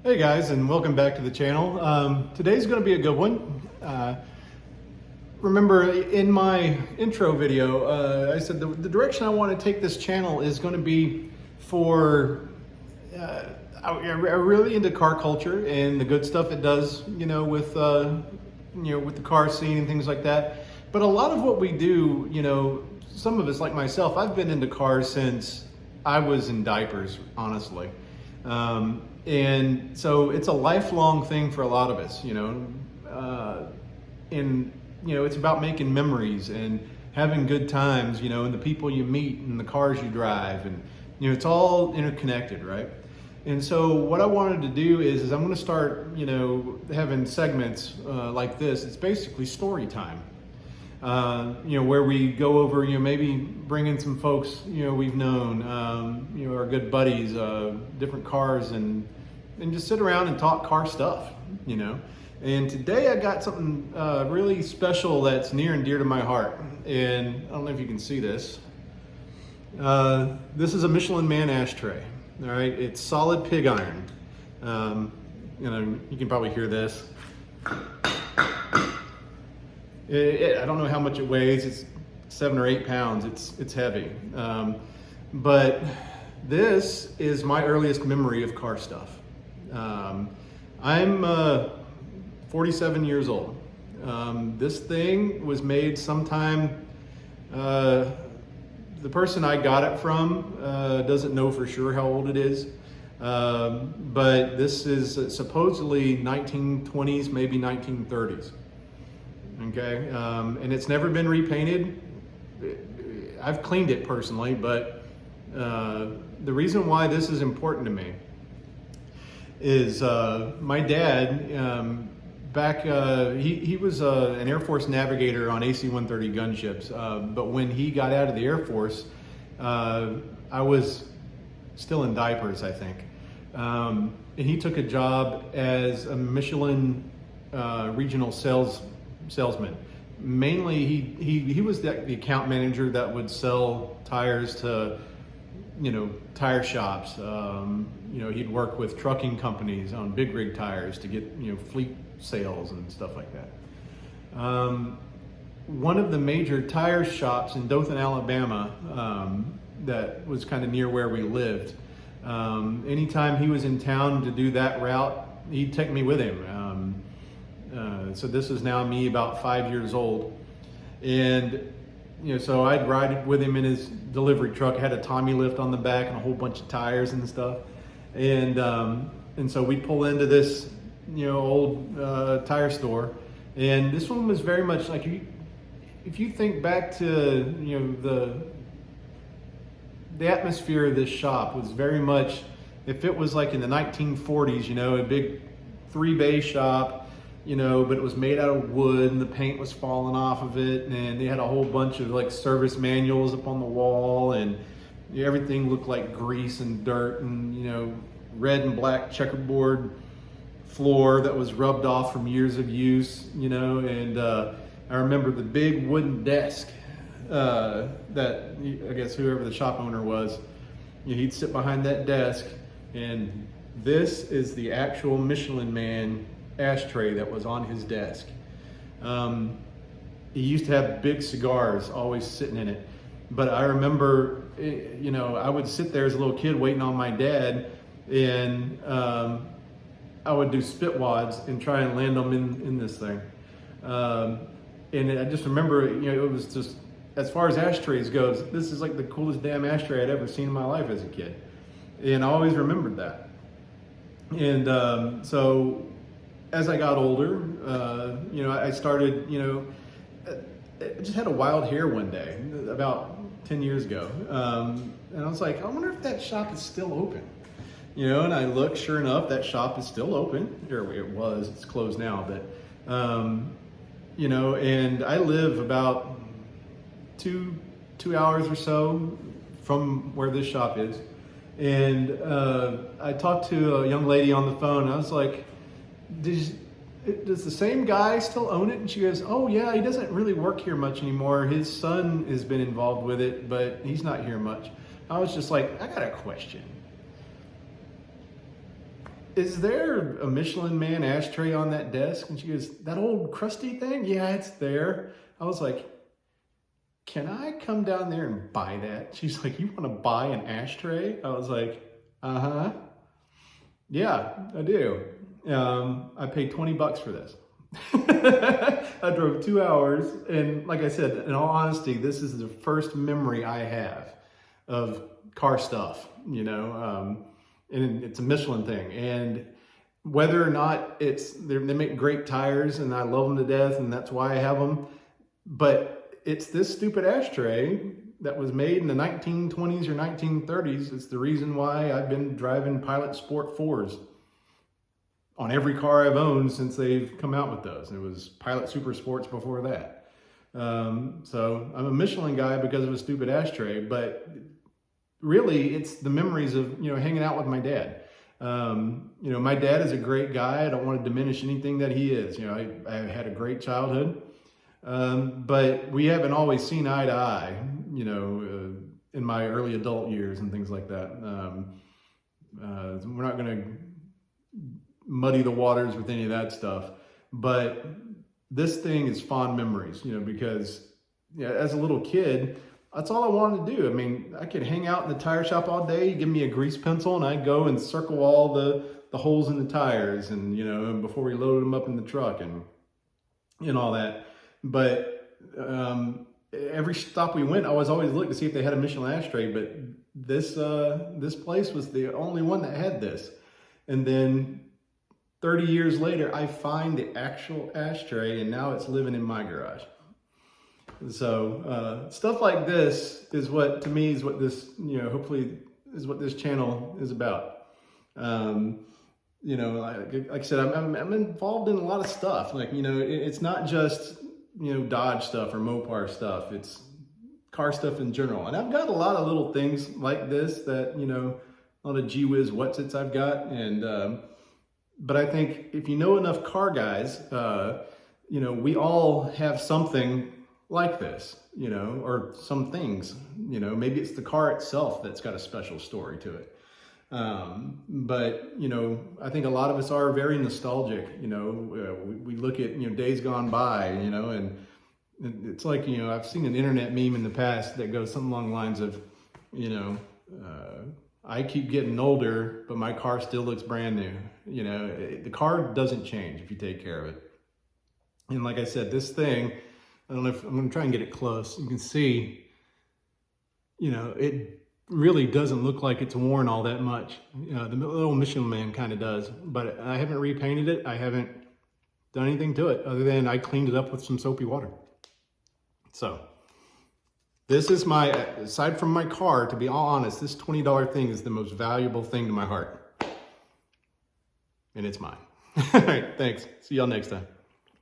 Hey guys, and welcome back to the channel. Today's going to be a good one. Remember in my intro video, I said the direction I want to take this channel is going to be for, I'm really into car culture and the good stuff it does, with the car scene and things like that. But a lot of what we do, some of us like myself, I've been into cars since I was in diapers, honestly. And so it's a lifelong thing for a lot of us, and it's about making memories and having good times, and the people you meet and the cars you drive, and it's all interconnected, right? And so what I wanted to do is I'm going to start, having segments like this. It's basically story time. Where we go over, maybe bring in some folks, we've known, our good buddies, different cars, and just sit around and talk car stuff, And today I got something really special that's near and dear to my heart. And I don't know if you can see this. This is a Michelin Man ashtray. All right, it's solid pig iron. You can probably hear this. I don't know how much it weighs. It's 7 or 8 pounds. It's heavy. But this is my earliest memory of car stuff. I'm 47 years old. This thing was made sometime, the person I got it from doesn't know for sure how old it is. But this is supposedly 1920s, maybe 1930s. Okay, and it's never been repainted. I've cleaned it personally, but the reason why this is important to me is my dad, back, he was an Air Force navigator on AC-130 gunships, but when he got out of the Air Force, I was still in diapers, I think, and he took a job as a Michelin regional salesman. Mainly, he was the account manager that would sell tires to, tire shops. He'd work with trucking companies on big rig tires to get, fleet sales and stuff like that. One of the major tire shops in Dothan, Alabama, that was kind of near where we lived. Anytime he was in town to do that route, he'd take me with him. So this is now me about 5 years old. And, so I'd ride with him in his delivery truck. It had a Tommy lift on the back and a whole bunch of tires and stuff. And so we'd pull into this, old tire store. And this one was very much like, if you think back to, the atmosphere of this shop was very much, if it was like in the 1940s, a big 3-bay shop, but it was made out of wood and the paint was falling off of it, and they had a whole bunch of like service manuals up on the wall, and everything looked like grease and dirt, and red and black checkerboard floor that was rubbed off from years of use, and I remember the big wooden desk that I guess whoever the shop owner was, he'd sit behind that desk, and this is the actual Michelin Man ashtray that was on his desk. He used to have big cigars always sitting in it, but I remember, I would sit there as a little kid waiting on my dad, and I would do spit wads and try and land them in this thing. And I just remember, it was just, as far as ashtrays goes, this is like the coolest damn ashtray I'd ever seen in my life as a kid. And I always remembered that. And so as I got older, I started, I just had a wild hair one day, about 10 years ago. And I was like, I wonder if that shop is still open. And I looked, sure enough, that shop is still open. Or it was, it's closed now, but, and I live about two hours or so from where this shop is. And I talked to a young lady on the phone, and I was like, does the same guy still own it? And she goes, oh yeah, he doesn't really work here much anymore. His son has been involved with it, but he's not here much. I was just like, I got a question. is there a Michelin Man ashtray on that desk? And she goes, that old crusty thing? Yeah, it's there. I was like, can I come down there and buy that? She's like, you want to buy an ashtray? I was like, uh-huh. Yeah, I do. I paid 20 bucks for this. I drove 2 hours, and like I said, in all honesty, this is the first memory I have of car stuff, you know, and it's a Michelin thing. And whether or not they make great tires, and I love them to death, and that's why I have them, but it's this stupid ashtray that was made in the 1920s or 1930s. It's the reason why I've been driving Pilot Sport 4s on every car I've owned since they've come out with those. It was Pilot Super Sports before that. So I'm a Michelin guy because of a stupid ashtray, but really it's the memories of, you know, hanging out with my dad. You know, my dad is a great guy. I don't want to diminish anything that he is. You know, I had a great childhood, but we haven't always seen eye to eye, you know, in my early adult years and things like that. We're not going to muddy the waters with any of that stuff, but this thing is fond memories, you know, because yeah, as a little kid, that's all I wanted to do. I mean, I could hang out in the tire shop all day, give me a grease pencil, and I'd go and circle all the holes in the tires, and you know, before we loaded them up in the truck and all that. But every stop we went, I was always looking to see if they had a Michelin ashtray, but this place was the only one that had this. And then 30 years later, I find the actual ashtray, and now it's living in my garage. So stuff like this is what, to me, is what this, you know, hopefully is what this channel is about. You know, like I said, I'm involved in a lot of stuff. Like, you know, it's not just, you know, Dodge stuff or Mopar stuff. It's car stuff in general. And I've got a lot of little things like this that, you know, a lot of gee whiz whatsits I've got. And, but I think if you know enough car guys, you know, we all have something like this, you know, or some things, you know, maybe it's the car itself that's got a special story to it. But, you know, I think a lot of us are very nostalgic, you know, we look at, you know, days gone by, you know, and it's like, you know, I've seen an internet meme in the past that goes something along the lines of, you know, I keep getting older, but my car still looks brand new. You know, the car doesn't change if you take care of it. And like I said, this thing, I don't know if I'm going to try and get it close. You can see, you know, it really doesn't look like it's worn all that much. The little Michelin Man kind of does, but I haven't repainted it. I haven't done anything to it other than I cleaned it up with some soapy water. So this is my, aside from my car, to be all honest, this $20 thing is the most valuable thing to my heart. And it's mine. All right, thanks. See y'all next time.